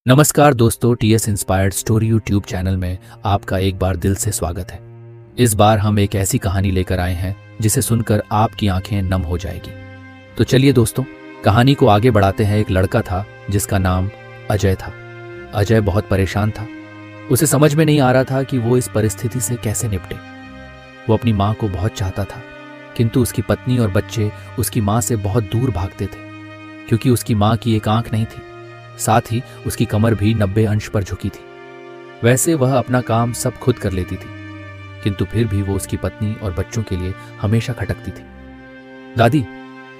नमस्कार दोस्तों, TS inspired story YouTube channel में आपका एक बार दिल से स्वागत है। इस बार हम एक ऐसी कहानी लेकर आए हैं जिसे सुनकर आपकी आंखें नम हो जाएगी। तो चलिए दोस्तों, कहानी को आगे बढ़ाते हैं। एक लड़का था जिसका नाम अजय था। अजय बहुत परेशान था। उसे समझ में नहीं आ रहा था कि वो इस परिस्थिति से कैसे निपटे। वो अपनी माँ को बहुत चाहता था, किंतु उसकी पत्नी और बच्चे उसकी माँ से बहुत दूर भागते थे, क्योंकि उसकी माँ की एक आंख नहीं थी, साथ ही उसकी कमर भी 90 अंश पर झुकी थी। वैसे वह अपना काम सब खुद कर लेती थी, किंतु फिर भी वो उसकी पत्नी और बच्चों के लिए हमेशा खटकती थी। दादी,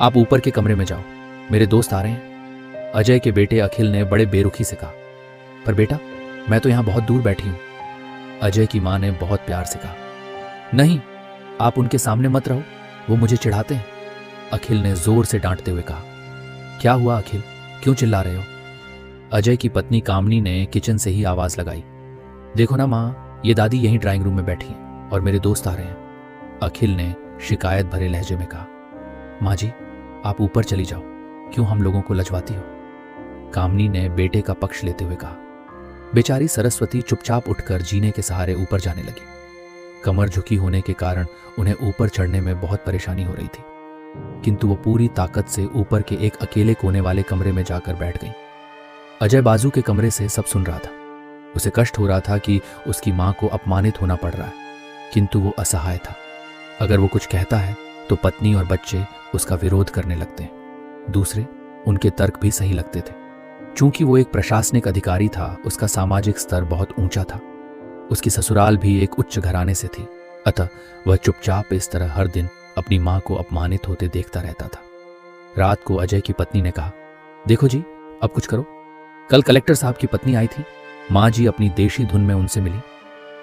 आप ऊपर के कमरे में जाओ, मेरे दोस्त आ रहे हैं, अजय के बेटे अखिल ने बड़े बेरुखी से कहा। पर बेटा, मैं तो यहां बहुत दूर बैठी हूं, अजय की मां ने बहुत प्यार से कहा। नहीं, आप उनके सामने मत रहो, वो मुझे चिढ़ाते हैं, अखिल ने जोर से डांटते हुए कहा। क्या हुआ अखिल, क्यों चिल्ला रहे हो? अजय की पत्नी कामनी ने किचन से ही आवाज लगाई। देखो ना माँ, ये दादी यहीं ड्राइंग रूम में बैठी हैं और मेरे दोस्त आ रहे हैं, अखिल ने शिकायत भरे लहजे में कहा। माँ जी, आप ऊपर चली जाओ, क्यों हम लोगों को लजवाती हो? कामनी ने बेटे का पक्ष लेते हुए कहा। बेचारी सरस्वती चुपचाप उठकर जीने के सहारे ऊपर जाने लगी। कमर झुकी होने के कारण उन्हें ऊपर चढ़ने में बहुत परेशानी हो रही थी, किंतु वो पूरी ताकत से ऊपर के एक अकेले कोने वाले कमरे में जाकर बैठ गई। अजय बाजू के कमरे से सब सुन रहा था। उसे कष्ट हो रहा था कि उसकी मां को अपमानित होना पड़ रहा है, किंतु वो असहाय था। अगर वो कुछ कहता है तो पत्नी और बच्चे उसका विरोध करने लगते हैं। दूसरे, उनके तर्क भी सही लगते थे। चूंकि वो एक प्रशासनिक अधिकारी था, उसका सामाजिक स्तर बहुत ऊंचा था। उसकी ससुराल भी एक उच्च घराने से थी, अतः वह चुपचाप इस तरह हर दिन अपनी मां को अपमानित होते देखता रहता था। रात को अजय की पत्नी ने कहा, देखो जी, अब कुछ करो। कल कलेक्टर साहब की पत्नी आई थी, माँ जी अपनी देशी धुन में उनसे मिली।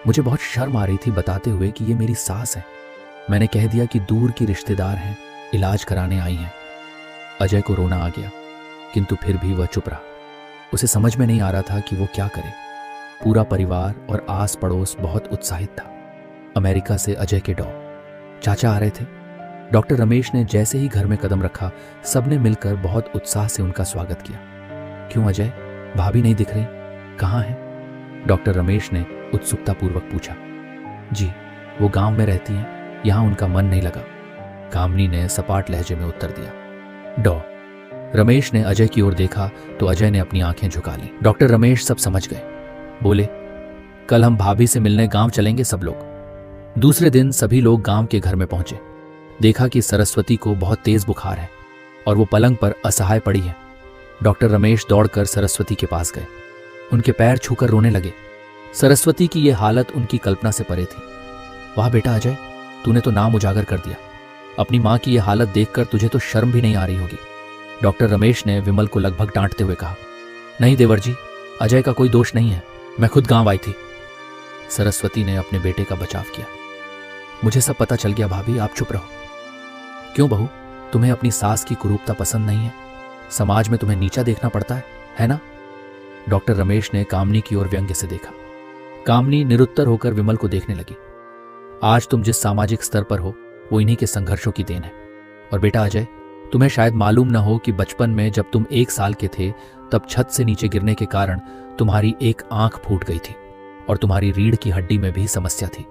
मुझे बहुत शर्म आ रही थी बताते हुए कि ये मेरी सास है। मैंने कह दिया कि दूर की रिश्तेदार हैं, इलाज कराने आई हैं। अजय को रोना आ गया, किंतु फिर भी वह चुप रहा। उसे समझ में नहीं आ रहा था कि वो क्या करे। पूरा परिवार और आस पड़ोस बहुत उत्साहित था। अमेरिका से अजय के चाचा आ रहे थे। डॉक्टर रमेश ने जैसे ही घर में कदम रखा, सबने मिलकर बहुत उत्साह से उनका स्वागत किया। क्यों अजय, भाभी नहीं दिख रही, कहाँ है? डॉक्टर रमेश ने उत्सुकतापूर्वक पूछा। जी, वो गांव में रहती हैं, यहां उनका मन नहीं लगा, कामनी ने सपाट लहजे में उत्तर दिया। रमेश ने अजय की ओर देखा तो अजय ने अपनी आंखें झुका ली। डॉक्टर रमेश सब समझ गए। बोले, कल हम भाभी से मिलने गांव चलेंगे सब लोग। दूसरे दिन सभी लोग गांव के घर में पहुंचे। देखा कि सरस्वती को बहुत तेज बुखार है और वो पलंग पर असहाय पड़ी है। डॉक्टर रमेश दौड़कर सरस्वती के पास गए, उनके पैर छूकर रोने लगे। सरस्वती की यह हालत उनकी कल्पना से परे थी। वाह बेटा अजय, तूने तो नाम उजागर कर दिया। अपनी मां की यह हालत देखकर तुझे तो शर्म भी नहीं आ रही होगी, डॉक्टर रमेश ने विमल को लगभग डांटते हुए कहा। नहीं देवर जी, अजय का कोई दोष नहीं है, मैं खुद गांव आई थी। सरस्वती ने अपने बेटे का बचाव किया। मुझे सब पता चल गया भाभी, आप चुप रहो। क्यों बहू, तुम्हें अपनी सास की कुरूपता पसंद नहीं है? समाज में तुम्हें नीचा देखना पड़ता है ना? डॉक्टर रमेश ने कामनी की ओर व्यंग्य से देखा। कामनी निरुत्तर होकर विमल को देखने लगी। आज तुम जिस सामाजिक स्तर पर हो, वो इन्हीं के संघर्षों की देन है। और बेटा अजय, तुम्हें शायद मालूम न हो कि बचपन में जब तुम 1 साल के थे, तब छत से नीचे गिरने के कारण तुम्हारी एक आंख फूट गई थी और तुम्हारी रीढ़ की हड्डी में भी समस्या थी।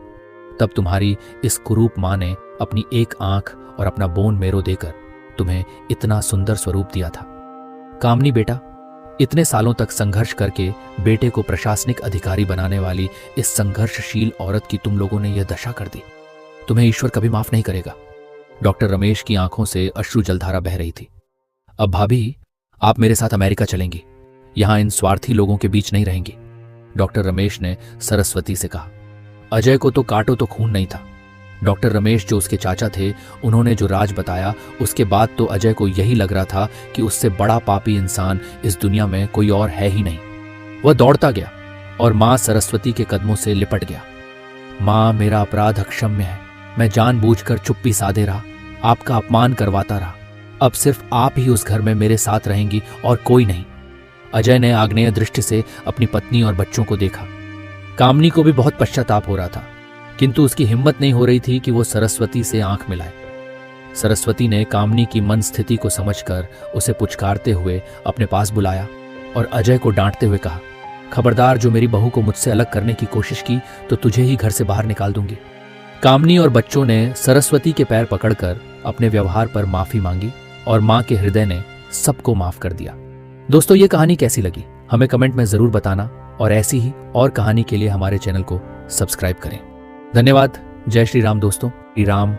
तब तुम्हारी इस कुरूप मां ने अपनी एक आंख और अपना बोन मेरो देकर तुम्हें इतना सुंदर स्वरूप दिया था। कामनी बेटा, इतने सालों तक संघर्ष करके बेटे को प्रशासनिक अधिकारी बनाने वाली इस संघर्षशील औरत की तुम लोगों ने यह दशा कर दी। तुम्हें ईश्वर कभी माफ नहीं करेगा। डॉक्टर रमेश की आंखों से अश्रु जलधारा बह रही थी। अब भाभी, आप मेरे साथ अमेरिका चलेंगी, यहां इन स्वार्थी लोगों के बीच नहीं रहेंगी, डॉक्टर रमेश ने सरस्वती से कहा। अजय को तो काटो तो खून नहीं था। डॉक्टर रमेश जो उसके चाचा थे, उन्होंने जो राज बताया, उसके बाद तो अजय को यही लग रहा था कि उससे बड़ा पापी इंसान इस दुनिया में कोई और है ही नहीं। वह दौड़ता गया और मां सरस्वती के कदमों से लिपट गया। मां, मेरा अपराध अक्षम्य है, मैं जानबूझकर चुप्पी साधे रहा, आपका अपमान करवाता रहा। अब सिर्फ आप ही उस घर में मेरे साथ रहेंगी और कोई नहीं। अजय ने आग्नेय दृष्टि से अपनी पत्नी और बच्चों को देखा। कामनी को भी बहुत पश्चाताप हो रहा था, किंतु उसकी हिम्मत नहीं हो रही थी कि वो सरस्वती से आंख मिलाए। सरस्वती ने कामनी की मन स्थिति को समझकर उसे पुचकारते हुए अपने पास बुलाया और अजय को डांटते हुए कहा, खबरदार, जो मेरी बहू को मुझसे अलग करने की कोशिश की तो तुझे ही घर से बाहर निकाल दूंगी। कामनी और बच्चों ने सरस्वती के पैर पकड़कर अपने व्यवहार पर माफी मांगी और मां के हृदय ने सबको माफ कर दिया। दोस्तों, ये कहानी कैसी लगी हमें कमेंट में जरूर बताना और ऐसी ही और कहानी के लिए हमारे चैनल को सब्सक्राइब करें। धन्यवाद। जय श्री राम दोस्तों। श्री राम।